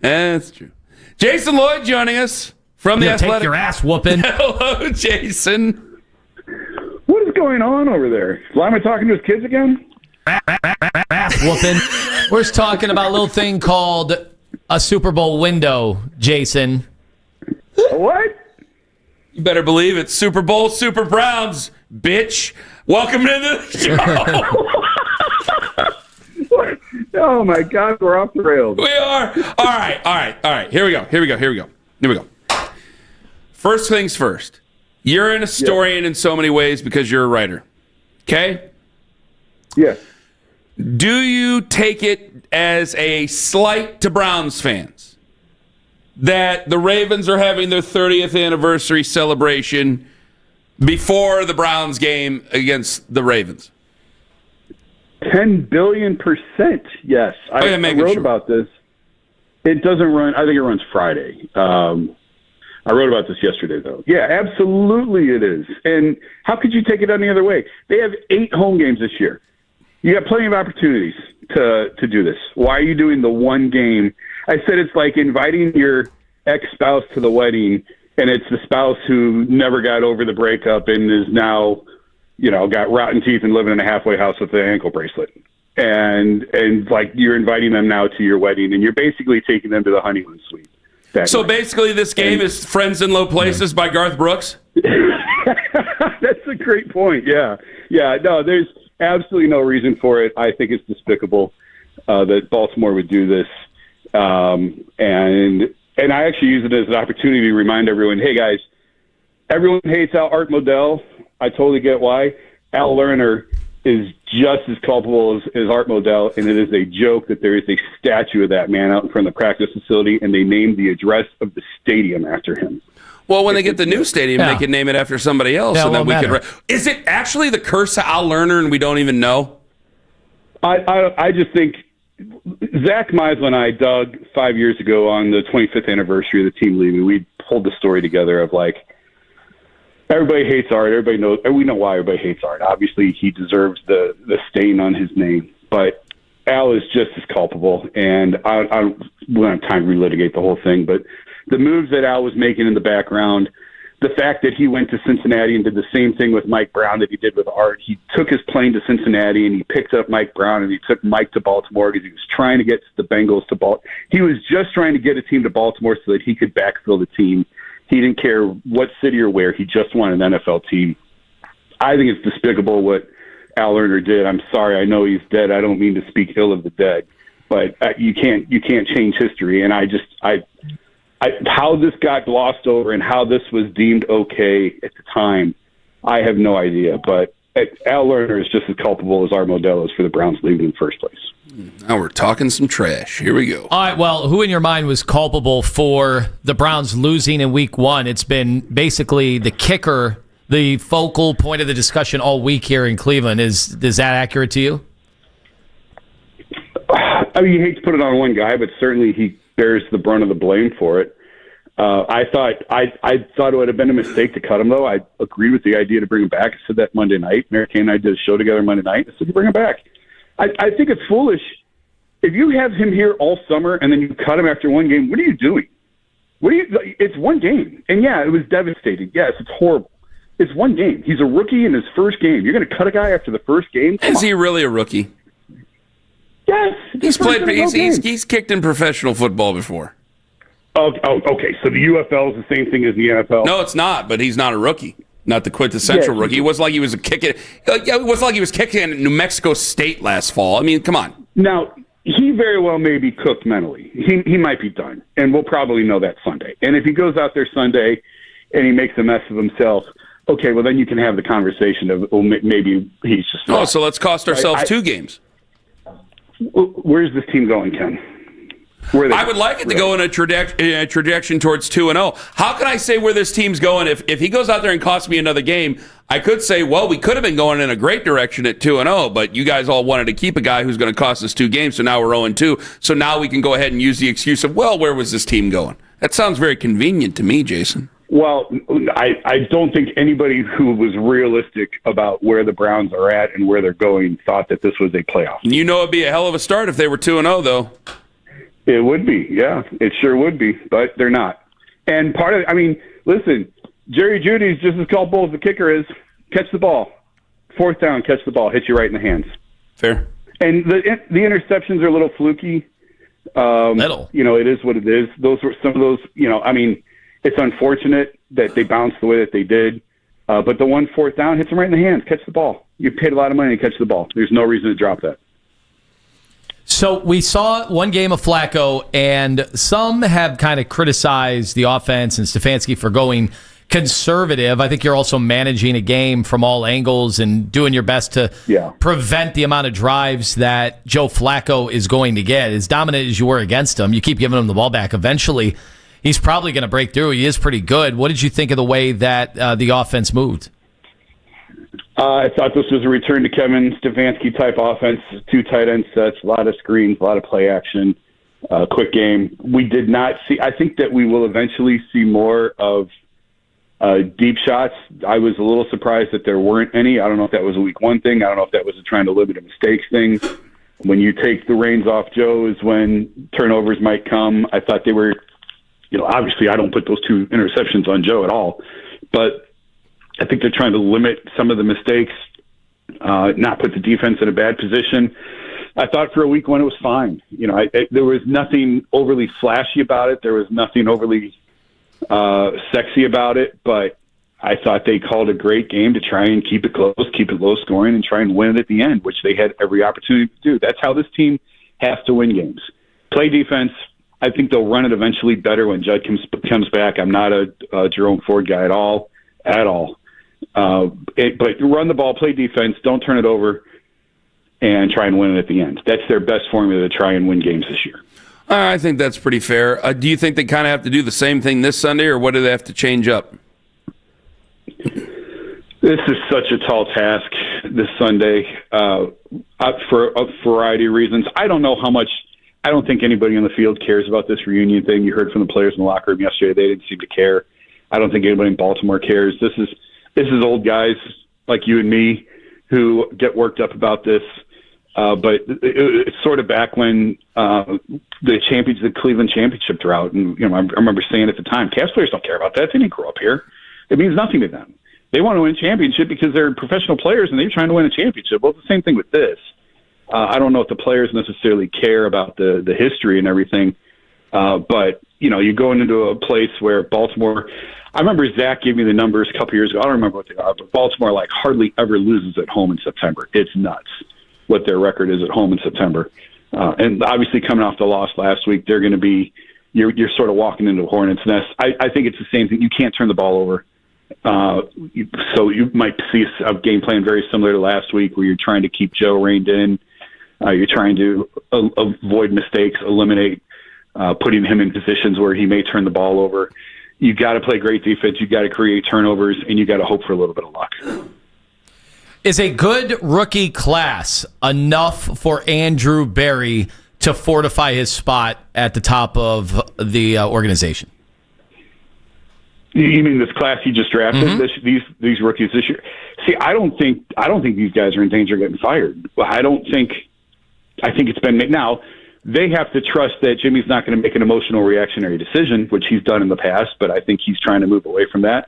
That's true. Jason Lloyd joining us from the Athletic. Take your ass whooping. Hello, Jason. What is going on over there? Lima talking to his kids again? Ass whooping. We're just talking about a little thing called a Super Bowl window, Jason. What? You better believe it. Super Bowl, Super Browns, bitch. Welcome to the show. Oh, my God. We're off the rails. We are. All right. Here we go. First things first. You're an historian in so many ways because you're a writer. Okay? Yes. Do you take it as a slight to Browns fans that the Ravens are having their 30th anniversary celebration before the Browns game against the Ravens? 10 billion%, yes. I wrote about this. It doesn't run, I think it runs Friday. I wrote about this yesterday, though. Yeah, absolutely it is. And how could you take it any other way? They have 8 home games this year. You got plenty of opportunities to do this. Why are you doing the one game? I said it's like inviting your ex-spouse to the wedding, and it's the spouse who never got over the breakup and is now, got rotten teeth and living in a halfway house with an ankle bracelet. And like you're inviting them now to your wedding, and you're basically taking them to the honeymoon suite. So basically this game is Friends in Low Places by Garth Brooks? That's a great point, yeah. Yeah, no, there's absolutely no reason for it. I think it's despicable that Baltimore would do this. And I actually use it as an opportunity to remind everyone, hey, guys, everyone hates Art Modell. I totally get why. Al Lerner is just as culpable as Art Modell, and it is a joke that there is a statue of that man out in front of the practice facility, and they named the address of the stadium after him. Well, when they get the new stadium, they can name it after somebody else, and then we could. Is it actually the curse of Al Lerner, and we don't even know? I just think Zach Meisel and I, Doug, 5 years ago on the 25th anniversary of the team leaving, we pulled the story together of like, everybody hates Art. Everybody knows, and we know why everybody hates Art. Obviously, he deserves the stain on his name, but Al is just as culpable. And I don't have time to relitigate the whole thing, but the moves that Al was making in the background, the fact that he went to Cincinnati and did the same thing with Mike Brown that he did with Art. He took his plane to Cincinnati and he picked up Mike Brown and he took Mike to Baltimore because he was trying to get the Bengals to Baltimore. He was just trying to get a team to Baltimore so that he could backfill the team. He didn't care what city or where. He just wanted an NFL team. I think it's despicable what Al Lerner did. I'm sorry. I know he's dead. I don't mean to speak ill of the dead, but you can't change history. And how this got glossed over and how this was deemed okay at the time, I have no idea. But Al Lerner is just as culpable as Art Modell is for the Browns leaving in the first place. Now we're talking some trash. Here we go. All right, well, who in your mind was culpable for the Browns losing in Week 1? It's been basically the kicker, the focal point of the discussion all week here in Cleveland. Is that accurate to you? I mean, you hate to put it on one guy, but certainly he bears the brunt of the blame for it. I thought it would have been a mistake to cut him, though. I agreed with the idea to bring him back. I said that Monday night. Mary Kay and I did a show together Monday night. I said, you bring him back. I think it's foolish. If you have him here all summer and then you cut him after one game, what are you doing? It's one game. And, yeah, it was devastating. Yes, it's horrible. It's one game. He's a rookie in his first game. You're going to cut a guy after the first game? Is he really a rookie? Yes. He's kicked in professional football before. Oh, okay. So the UFL is the same thing as the NFL? No, it's not, but he's not a rookie. Not the quintessential rookie. It was like he was kicking at New Mexico State last fall. I mean, come on. Now, he very well may be cooked mentally. He might be done, and we'll probably know that Sunday. And if he goes out there Sunday and he makes a mess of himself, okay, well, then you can have the conversation of, maybe he's just not. Oh, so let's cost ourselves 2 games. Where's this team going, Ken? I would like it to go in a trajectory towards 2-0. How can I say where this team's going if he goes out there and costs me another game? I could say, well, we could have been going in a great direction at 2-0, but you guys all wanted to keep a guy who's going to cost us 2 games, so now we're 0-2. So now we can go ahead and use the excuse of, well, where was this team going? That sounds very convenient to me, Jason. Well, I don't think anybody who was realistic about where the Browns are at and where they're going thought that this was a playoff. You know it'd be a hell of a start if they were 2-0, though. It would be, yeah. It sure would be, but they're not. And listen, Jerry Jeudy's just as culpable as the kicker is. Catch the ball. 4th down, catch the ball, hit you right in the hands. Fair. And the interceptions are a little fluky. It is what it is. Those were some of those, it's unfortunate that they bounced the way that they did. But the 4th down hits them right in the hands. Catch the ball. You paid a lot of money to catch the ball. There's no reason to drop that. So we saw one game of Flacco, and some have kind of criticized the offense and Stefanski for going conservative. I think you're also managing a game from all angles and doing your best to prevent the amount of drives that Joe Flacco is going to get. As dominant as you were against him, you keep giving him the ball back. Eventually, he's probably going to break through. He is pretty good. What did you think of the way that the offense moved? I thought this was a return to Kevin Stefanski type offense. 2 tight end sets, a lot of screens, a lot of play action, quick game. We did not see. I think that we will eventually see more of deep shots. I was a little surprised that there weren't any. I don't know if that was a week 1 thing. I don't know if that was a trying to limit a mistakes thing. When you take the reins off Joe is when turnovers might come. I thought they were, obviously I don't put those 2 interceptions on Joe at all, but I think they're trying to limit some of the mistakes, not put the defense in a bad position. I thought for a week 1 it was fine. There was nothing overly flashy about it. There was nothing overly sexy about it, but I thought they called a great game to try and keep it close, keep it low scoring, and try and win it at the end, which they had every opportunity to do. That's how this team has to win games. Play defense. I think they'll run it eventually better when Judd comes back. I'm not a Jerome Ford guy at all. But run the ball, play defense, don't turn it over, and try and win it at the end. That's their best formula to try and win games this year. I think that's pretty fair. Do you think they kind of have to do the same thing this Sunday, or what do they have to change up? This is such a tall task this Sunday for a variety of reasons. I don't know how much. I don't think anybody on the field cares about this reunion thing. You heard from the players in the locker room yesterday; they didn't seem to care. I don't think anybody in Baltimore cares. This is old guys like you and me who get worked up about this. But it's sort of back when the Cleveland championship drought, and I remember saying at the time, Cavs players don't care about that. They didn't grow up here. It means nothing to them. They want to win a championship because they're professional players and they're trying to win a championship. Well, it's the same thing with this. I don't know if the players necessarily care about the history and everything, but you're going into a place where Baltimore. I remember Zach gave me the numbers a couple years ago. I don't remember what they are, but Baltimore hardly ever loses at home in September. It's nuts what their record is at home in September. And obviously coming off the loss last week, they're going to be, you're sort of walking into a hornet's nest. I think it's the same thing. You can't turn the ball over. So you might see a game plan very similar to last week where you're trying to keep Joe reined in. You're trying to avoid mistakes, eliminate putting him in positions where he may turn the ball over. You got to play great defense. You got to create turnovers, and you got to hope for a little bit of luck. Is a good rookie class enough for Andrew Berry to fortify his spot at the top of the organization? You mean this class he just drafted? Mm-hmm. These rookies this year? See, I don't think these guys are in danger of getting fired. I think it's been made. Now, they have to trust that Jimmy's not going to make an emotional reactionary decision, which he's done in the past, but I think he's trying to move away from that.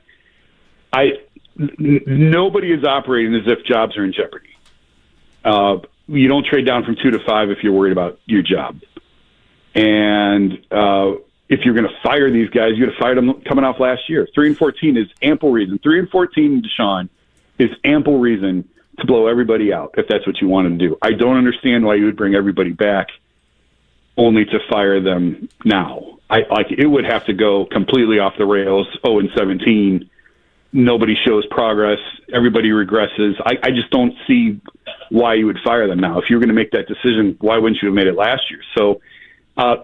Nobody is operating as if jobs are in jeopardy. You don't trade down from 2 to 5 if you're worried about your job. And if you're going to fire these guys, you got to fire them coming off last year. 3-14 is ample reason. 3-14, Deshaun, is ample reason to blow everybody out if that's what you want to do. I don't understand why you would bring everybody back only to fire them now. It would have to go completely off the rails. 0-17. Nobody shows progress. Everybody regresses. I just don't see why you would fire them now. If you were going to make that decision, why wouldn't you have made it last year? So, a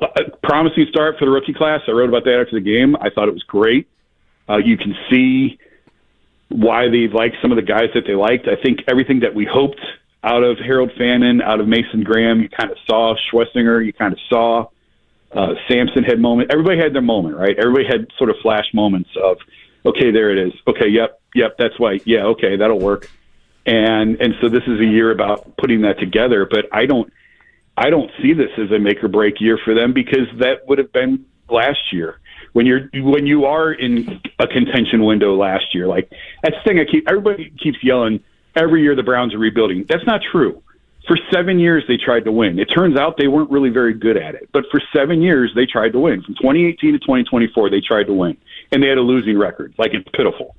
promising start for the rookie class. I wrote about that after the game. I thought it was great. You can see why they liked some of the guys that they liked. I think everything that we hoped out of Harold Fannin, out of Mason Graham, you kind of saw. Schlesinger, you kind of saw. Sampson had moment. Everybody had their moment, right? Everybody had sort of flash moments of, okay, there it is. Okay, yep, that's white. Yeah, okay, that'll work. And so this is a year about putting that together. But I I don't see this as a make or break year for them, because that would have been last year when you are in a contention window last year. Like, that's the thing everybody keeps yelling every year the Browns are rebuilding. That's not true. For 7 years they tried to win. It turns out they weren't really very good at it, but for 7 years they tried to win. From 2018 to 2024 they tried to win, and they had a losing record. Like, it's pitiful.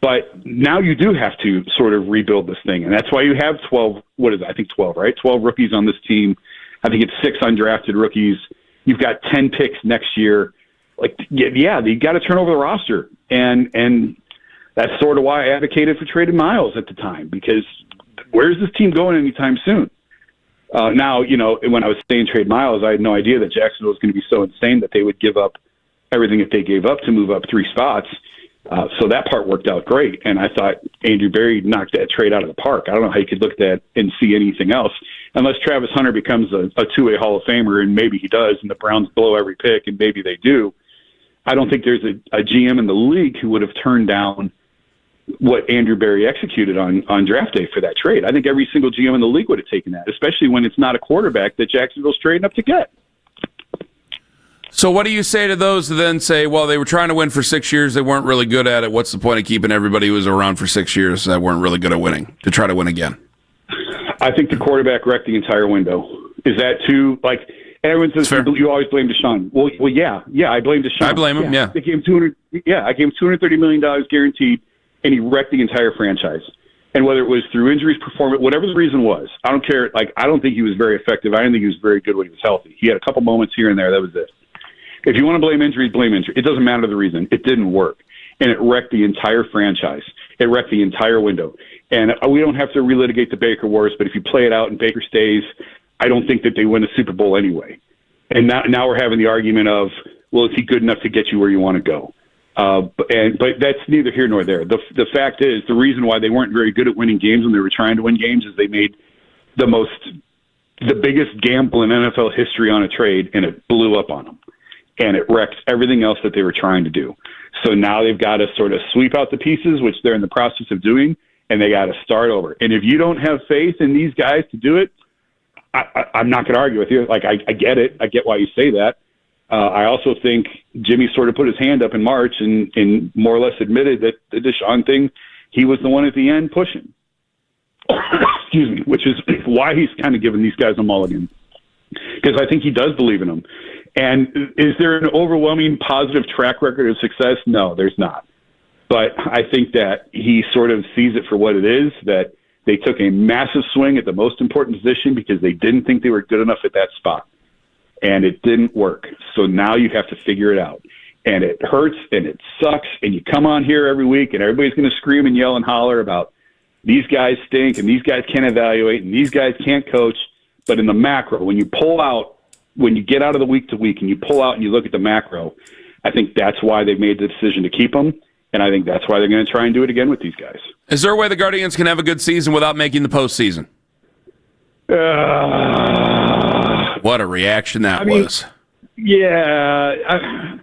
But now you do have to sort of rebuild this thing, and that's why you have 12. What is it? I think 12, right? 12 rookies on this team. I think it's 6 undrafted rookies. You've got 10 picks next year. Like, yeah, you got to turn over the roster, and that's sort of why I advocated for trading Miles at the time, because where's this team going anytime soon? Now, when I was saying trade Miles, I had no idea that Jacksonville was going to be so insane that they would give up everything that they gave up to move up 3 spots. So that part worked out great, and I thought Andrew Berry knocked that trade out of the park. I don't know how you could look at that and see anything else, unless Travis Hunter becomes a two-way Hall of Famer, and maybe he does, and the Browns blow every pick, and maybe they do. I don't think there's a GM in the league who would have turned down what Andrew Berry executed on draft day for that trade. I think every single GM in the league would have taken that, especially when it's not a quarterback that Jacksonville's trading up to get. So what do you say to those who then say, well, they were trying to win for 6 years, they weren't really good at it. What's the point of keeping everybody who was around for 6 years that weren't really good at winning to try to win again? I think the quarterback wrecked the entire window. Is that too, like, everyone says you always blame Deshaun. Well, yeah, I blame Deshaun. I blame him, yeah. They gave him I gave him $230 million guaranteed, and he wrecked the entire franchise. And whether it was through injuries, performance, whatever the reason was, I don't care. Like, I don't think he was very effective. I didn't think he was very good when he was healthy. He had a couple moments here and there. That was it. If you want to blame injuries, blame injury. It doesn't matter the reason. It didn't work. And it wrecked the entire franchise. It wrecked the entire window. And we don't have to relitigate the Baker wars, but if you play it out and Baker stays, I don't think that they win a Super Bowl anyway. And now we're having the argument of, well, is he good enough to get you where you want to go? But that's neither here nor there. The fact is, the reason why they weren't very good at winning games when they were trying to win games is they made the biggest gamble in NFL history on a trade, and it blew up on them. And it wrecked everything else that they were trying to do. So now they've got to sort of sweep out the pieces, which they're in the process of doing, and they got to start over. And if you don't have faith in these guys to do it, I'm not going to argue with you. Like, I get it. I get why you say that. I also think Jimmy sort of put his hand up in March and more or less admitted that the Deshaun thing, he was the one at the end pushing. Excuse me, which is why he's kind of giving these guys a mulligan, because I think he does believe in them. And is there an overwhelming positive track record of success? No, there's not. But I think that he sort of sees it for what it is, that they took a massive swing at the most important position because they didn't think they were good enough at that spot. And it didn't work. So now you have to figure it out. And it hurts and it sucks. And you come on here every week and everybody's going to scream and yell and holler about these guys stink and these guys can't evaluate and these guys can't coach. But in the macro, when you get out of the week to week and you pull out and you look at the macro, I think that's why they've made the decision to keep them. And I think that's why they're going to try and do it again with these guys. Is there a way the Guardians can have a good season without making the postseason? What a reaction that was. Yeah.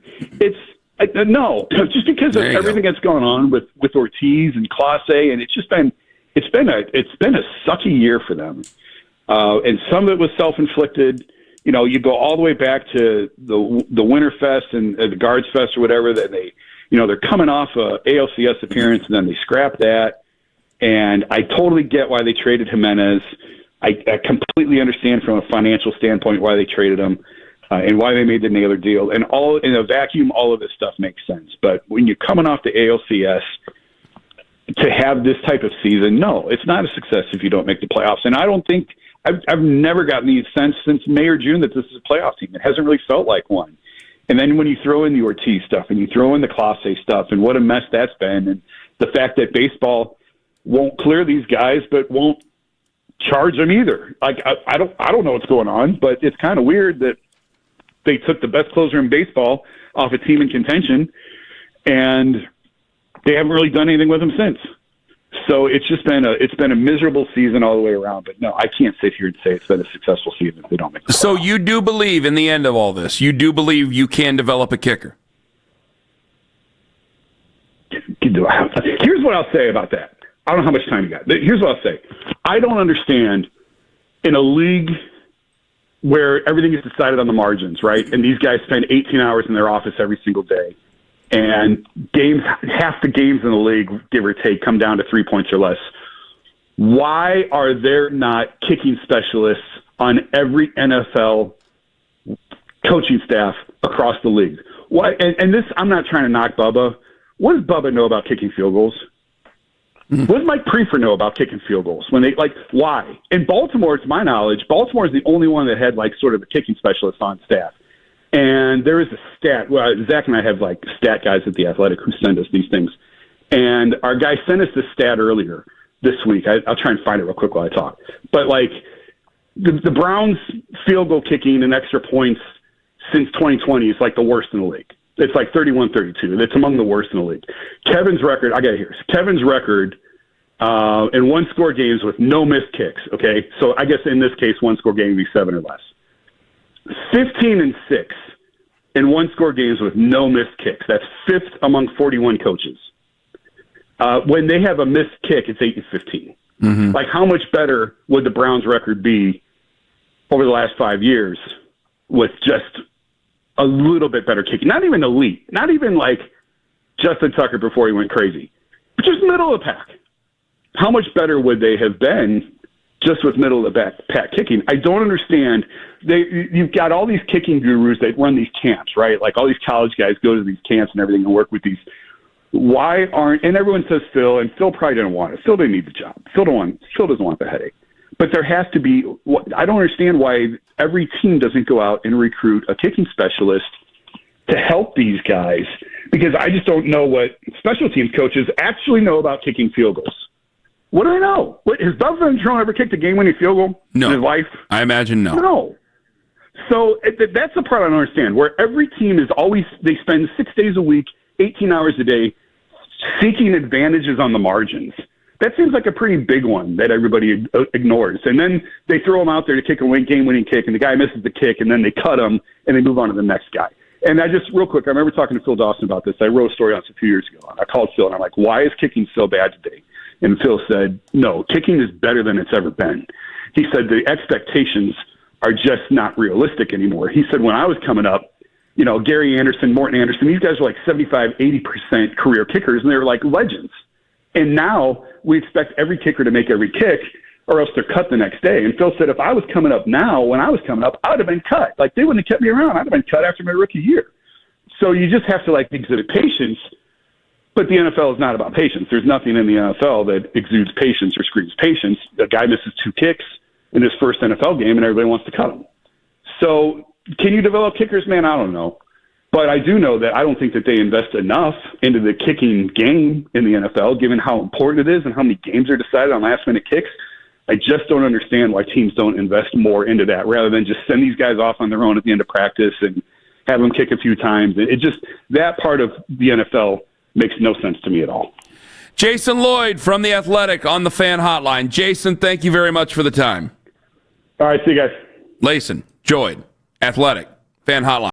No, just because of everything that's going on with Ortiz and Clase, and it's been a sucky year for them. And some of it was self-inflicted. You go all the way back to the Winterfest and the Guards Fest or whatever, that they're coming off a ALCS appearance and then they scrap that. And I totally get why they traded Jimenez. I completely understand from a financial standpoint why they traded him and why they made the Naylor deal. And all in a vacuum, all of this stuff makes sense. But when you're coming off the ALCS, to have this type of season, no, it's not a success if you don't make the playoffs. And I don't think I've never gotten the sense since May or June that this is a playoff team. It hasn't really felt like one. And then when you throw in the Ortiz stuff and you throw in the Clase stuff and what a mess that's been, and the fact that baseball won't clear these guys but won't charge them either. Like, I don't know what's going on, but it's kind of weird that they took the best closer in baseball off a team in contention and they haven't really done anything with him since. So it's been a miserable season all the way around. But no, I can't sit here and say it's been a successful season if they don't make the playoffs. So you do believe in the end of all this, you do believe you can develop a kicker? Here's what I'll say about that. I don't know how much time you got. Here's what I'll say. I don't understand in a league where everything is decided on the margins, right? And these guys spend 18 hours in their office every single day. And half the games in the league, give or take, come down to 3 points or less. Why are there not kicking specialists on every NFL coaching staff across the league? Why? And this, I'm not trying to knock Bubba. What does Bubba know about kicking field goals? What does Mike Prefer know about kicking field goals? Why? In Baltimore, to my knowledge, Baltimore is the only one that had sort of a kicking specialist on staff. And there is a stat. Well, Zach and I have stat guys at The Athletic who send us these things. And our guy sent us this stat earlier this week. I'll try and find it real quick while I talk. But the Browns field goal kicking and extra points since 2020 is the worst in the league. It's 31-32. It's among the worst in the league. Kevin's record, I got it here. Kevin's record in one-score games with no missed kicks, okay? So I guess in this case, one-score game would be 7 or less. 15-6 in one-score games with no missed kicks. That's 5th among 41 coaches. When they have a missed kick, it's 8-15. Mm-hmm. How much better would the Browns' record be over the last 5 years with just a little bit better kicking? Not even elite. Not even Justin Tucker before he went crazy. But just middle of the pack. How much better would they have been just with middle of the pack kicking? I don't understand. You've got all these kicking gurus that run these camps, right? All these college guys go to these camps and everything and work with these. Why aren't, and everyone says Phil, and Phil probably didn't want it. Phil didn't need the job. Phil doesn't want the headache. But there has to be, I don't understand why every team doesn't go out and recruit a kicking specialist to help these guys, because I just don't know what special teams coaches actually know about kicking field goals. What do they know? Has Bubba Ventrone ever kicked a game-winning field goal in his life? I imagine no. No. So that's the part I don't understand, where every team is always, they spend 6 days a week, 18 hours a day, seeking advantages on the margins. That seems like a pretty big one that everybody ignores. And then they throw him out there to kick a game-winning kick, and the guy misses the kick, and then they cut him, and they move on to the next guy. And I just, real quick, I remember talking to Phil Dawson about this. I wrote a story on this a few years ago, and I called Phil, and I'm like, why is kicking so bad today? And Phil said, no, kicking is better than it's ever been. He said the expectations are just not realistic anymore. He said when I was coming up, Gary Anderson, Morton Anderson, these guys were 75, 80% career kickers, and they were legends. And now we expect every kicker to make every kick, or else they're cut the next day. And Phil said, if I was coming up now, when I was coming up, I would have been cut. They wouldn't have kept me around. I'd have been cut after my rookie year. So you just have to exhibit patience. But the NFL is not about patience. There's nothing in the NFL that exudes patience or screams patience. A guy misses 2 kicks in his first NFL game, and everybody wants to cut him. So can you develop kickers, man? I don't know. But I do know that I don't think that they invest enough into the kicking game in the NFL, given how important it is and how many games are decided on last-minute kicks. I just don't understand why teams don't invest more into that rather than just send these guys off on their own at the end of practice and have them kick a few times. It just, that part of the NFL makes no sense to me at all. Jason Lloyd from The Athletic on the Fan Hotline. Jason, thank you very much for the time. All right, see you guys. Layson, Lloyd, Athletic, Fan Hotline.